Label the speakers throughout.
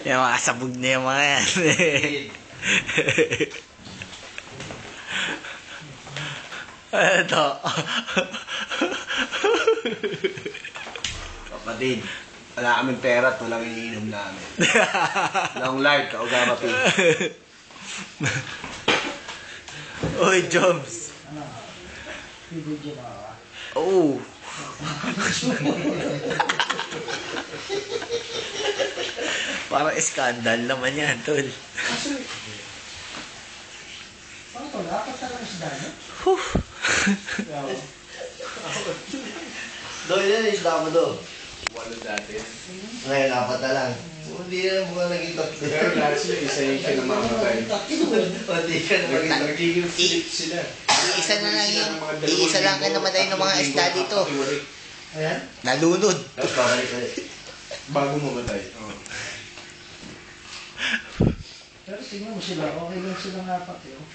Speaker 1: Yung mga sabog na yung mga yan. Ito.
Speaker 2: Kapatid, wala kaming pera at walang iniinom namin. Long life, Kaugama P.
Speaker 1: Uy, Jobs.
Speaker 3: Ano? Video na ako.
Speaker 1: Oo. Parang skandal naman yan, tol.
Speaker 3: Kasi, ano to? Dapat talagang isda niya?
Speaker 1: Huh.
Speaker 2: Doon yan, isda mo doon. Walo dati. Ngayon, apat na lang. Hindi na mga naging tatlo. Pero last year, isa yung pinamamatay. Hindi ka na naging flip sila.
Speaker 1: Iisa na lang yung, iisa lang ka namatay ng mga isda dito.
Speaker 3: Ayan?
Speaker 1: Nalunod.
Speaker 2: Tapos babalik ulit. Bago mamatay.
Speaker 3: Pero tingnan mo sila, okay lang silang apat yun.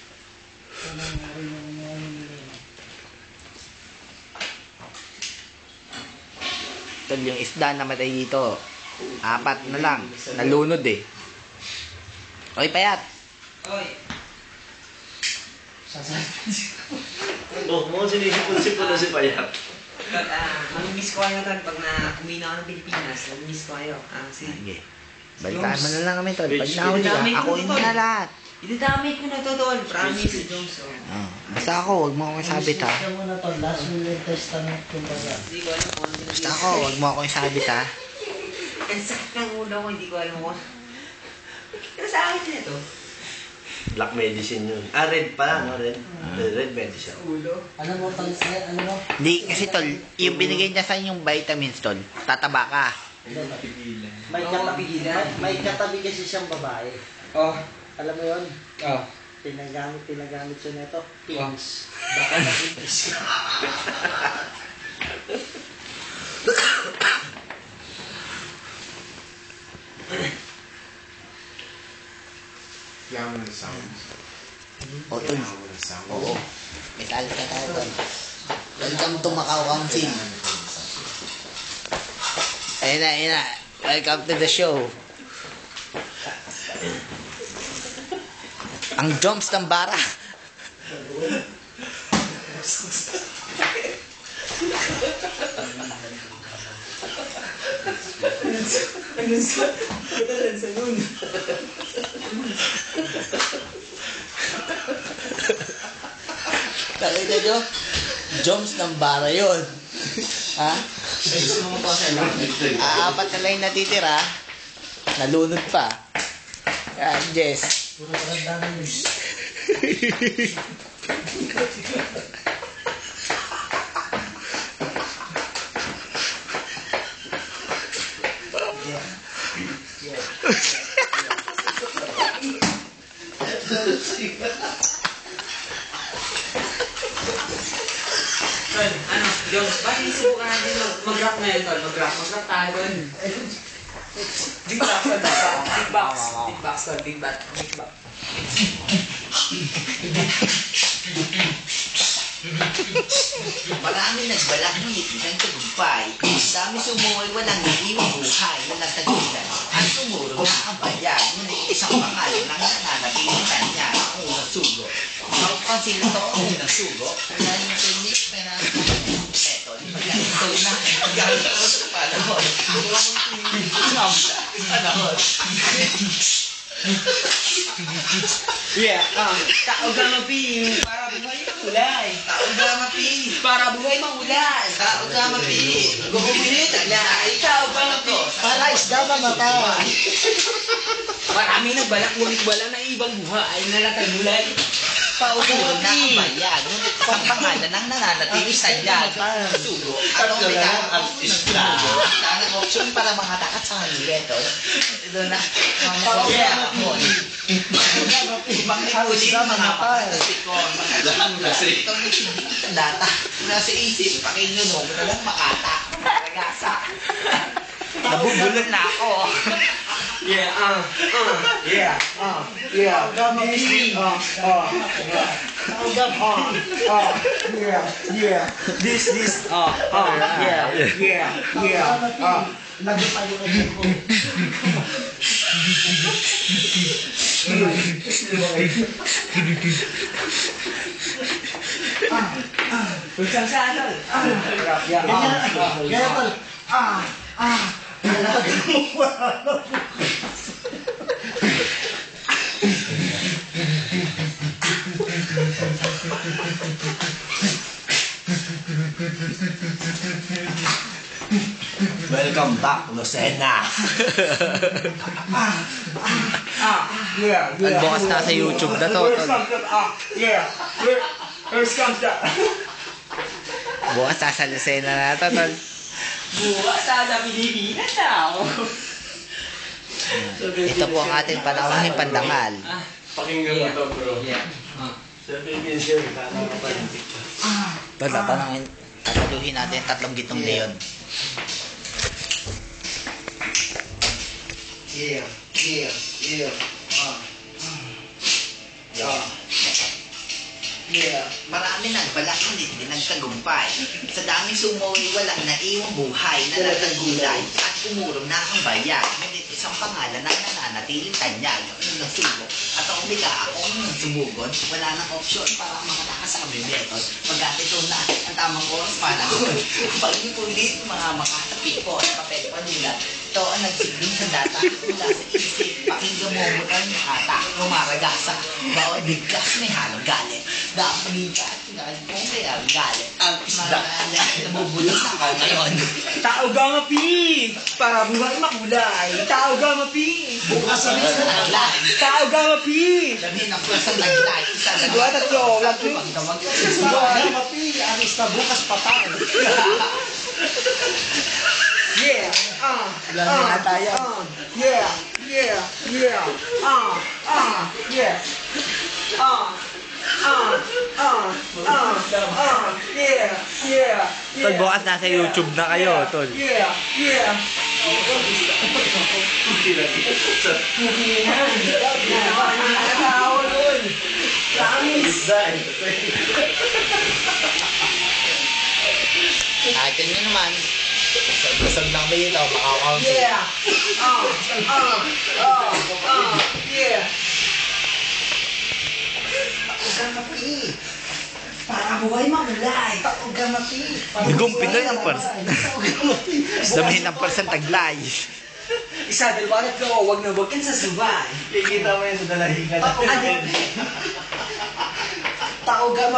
Speaker 3: Walang okay naman yung ano nila.
Speaker 1: Tol, yung isda namatay dito. Apat na lang. Nalunod eh. Oy, payat.
Speaker 4: Oy.
Speaker 2: Oh, mga sinisipon-sipon na si Payat.
Speaker 4: Mamimiss ko kayo tol pag na-uwi na ako ng Pilipinas. Mamimiss ko kayo.
Speaker 1: Sige. Balitaan mo na lang kami, tol. Pag nahuli ka, akuin mo na lahat.
Speaker 4: Idadamay ko na to, tol. Promise, Jones.
Speaker 1: Oh. Basta ako, huwag mo akong isabit ha.
Speaker 3: Ito muna to, last will and testament kumbaga.
Speaker 4: Hindi ko alam kung ano ginagawa.
Speaker 1: Basta ako, huwag mo akong isabit ha.
Speaker 4: Ang sakit ng ulo ko, hindi ko alam kung... Pero sa akin na ito.
Speaker 2: Black medicine yun. Ah, red pala, no? Red. Red medicine.
Speaker 4: Ulo.
Speaker 3: Ano mo, ano mo?
Speaker 1: Hindi, kasi tol, yung binigay niya sa yung vitamins, tol, tataba ka.
Speaker 3: May
Speaker 4: Oo,
Speaker 3: katabi,
Speaker 4: mapigilan.
Speaker 3: may katabi kasi siyang babae.
Speaker 4: Oh.
Speaker 3: Alam mo yun?
Speaker 4: Oh.
Speaker 3: Pinagamit siya nito. Pins. Baka nag-impis ka.
Speaker 5: Kailangan mo ng sounds.
Speaker 1: O, tol.
Speaker 5: Kailangan mo ng sounds.
Speaker 1: Oo. May talit na tayo, tol. Welcome to Macau Council. Ayun na, ayun na. Welcome to the show. Ang jumps ng bara. Nakita nyo? Jumps ng bara yun. Ha? Apat na lang yung natitira. Nalunod pa. Yan, Jess.
Speaker 3: Puro karandang yun.
Speaker 4: Tol, ano, Jones, bakit isubukan natin mag-rock ngayon, tol? Mag-rock tayo, tol. Big box, tol. Big box. Big box, tol. Big box. Big box.
Speaker 1: Marami nagbalak ng itinan tagumpay. Dami sumuway, walang naiwang buhay, walang tagulan. Ang sumuro na ang bayag, ngunit isang pangalan lang nananatiling kanya, ang unang sugo. Ang pansin ito, ang unang sugo. Wala yung tunik, pero eto, ito na, pagkalit ko sa panahon. Panahon.
Speaker 4: Yeah, Kaugama P, para buhay mahulay.
Speaker 1: Kaugama P!
Speaker 4: Para buhay mahulay.
Speaker 1: Kaugama P! Gumumili taglay!
Speaker 4: Kaugama P.
Speaker 3: Para isda mamatay.
Speaker 4: Marami nagbalak, ngunit wala na ibang buhay na natagulay.
Speaker 1: Paulo na ang bayag, ngunit isang pangalan ang nananatili sa yag. Sugo, anong bilang ang isla? Ang option para mga takat sa halireto. Ito na, mga hamon. Ibang nikuling mga pagkasikon, mga data. Itong nagsibig ang data. Nasa isip, pakinyunog, walang makata. Nagasa. Nabubulol na ako.
Speaker 4: Yeah, yeah,
Speaker 3: Gama P. Taogan. Yeah. Yeah. This. Yeah. Lagi tayo na dito.
Speaker 4: Usang sa ano?
Speaker 3: Ganyan tol.
Speaker 2: Welcome back, Lucena.
Speaker 1: Ang bukas na sa YouTube na to. Tol.
Speaker 4: First comes that.
Speaker 1: Bukas na sa Lucena na to, tol.
Speaker 4: Bukas sa Pilipinas daw.
Speaker 1: Ito po ang ating panahon pandangal.
Speaker 2: Pakinggan mo to, bro.
Speaker 4: Yeah.
Speaker 2: Sa Philippines yun, kailangan pa yung picture.
Speaker 1: Tol, panahon, tataluhin natin 3 gitong leon.
Speaker 2: Yeah.
Speaker 1: Marami nagbalak ngunit di nagtagumpay. Sa daming sumuwi walang naiwang buhay na nagtagulay at umurong na ang bayan. Ngunit isang pangalan ang nananatiling tanyag. Unang subo at ang umiga akong sumugod. Wala nang opsyon para makatakas sa kabinetos. Pagkatito na ang tamang oras panahon. Pag-ipulit mga makatapipon, papel panulat. Ito ang nagsigling sa data mula sa isip. Pakinggan mo mo ang hata, rumaragasa. Bawat bigkas may halong galit. Dapalita at tinaan kong kaya galit. Ang isda nabubulot na ako ngayon.
Speaker 4: Tao gamapi! Para buhay makulay. Tao gamapi!
Speaker 3: Bukas sa rin sa
Speaker 4: Tao gamapi!
Speaker 1: Sabihin ang pwersang naglay. Isa na
Speaker 4: Dua, tatlo, tatlo.
Speaker 1: Pagtawag
Speaker 3: mapi, aris na bukas patay.
Speaker 4: Yeah.
Speaker 3: Lalo na tayo.
Speaker 4: Yeah. Yeah. Yeah. Yeah. Yeah. Yeah.
Speaker 1: Tol, bukas nasa YouTube na kayo, tol.
Speaker 4: Yeah. Yeah.
Speaker 1: Atin nyo naman. Busog lang ba dito? Makakaunti.
Speaker 4: Yeah. Yeah.
Speaker 3: Para buhay makulay. Taogan mapi.
Speaker 1: Bigong Pinoy ang Damihin ng percent taglay.
Speaker 4: Isa, dalawa, tatlo, wag na wag kan sa subay.
Speaker 2: Kikita mo yun sa dalahigan.
Speaker 3: Taogan